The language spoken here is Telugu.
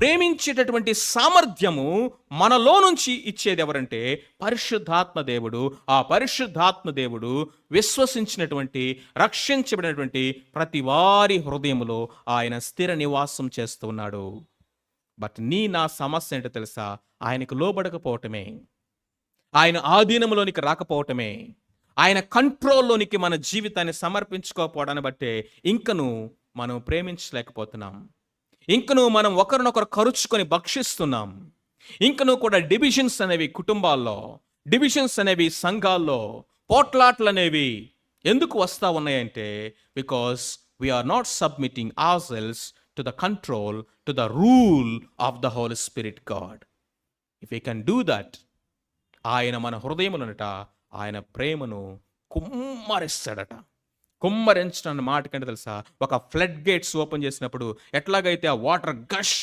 ప్రేమించేటటువంటి సామర్థ్యము మనలో నుంచి ఇచ్చేది ఎవరంటే పరిశుద్ధాత్మ దేవుడు. ఆ పరిశుద్ధాత్మ దేవుడు విశ్వసించినటువంటి, రక్షించబడినటువంటి ప్రతి వారి హృదయములో ఆయన స్థిర నివాసం చేస్తూ ఉన్నాడు. బట్ నా సమస్య ఏంటో తెలుసా? ఆయనకు లోబడకపోవటమే, ఆయన ఆధీనంలోనికి రాకపోవటమే, ఆయన కంట్రోల్లోనికి మన జీవితాన్ని సమర్పించుకోకపోవడాన్ని బట్టే ఇంకను మనం ప్రేమించలేకపోతున్నాం. ఇంకను మనం ఒకరినొకరు కరుచుకొని భక్షిస్తున్నాం. ఇంకను కూడా డివిజన్స్ అనేవి కుటుంబాల్లో, డివిజన్స్ అనేవి సంఘాల్లో, పోట్లాట్లు అనేవి ఎందుకు వస్తూ ఉన్నాయంటే because we are not submitting ourselves to the control, to the rule of the holy spirit God. If you can do that, ఆయన మన హృదయములనట ఆయన ప్రేమను కుమ్మరిస్తాడట. కుమ్మరించడం అన్న మాట కంటే తెలుసా, ఒక ఫ్లడ్ గేట్స్ ఓపెన్ చేసినప్పుడు ఎట్లాగైతే ఆ వాటర్ గష్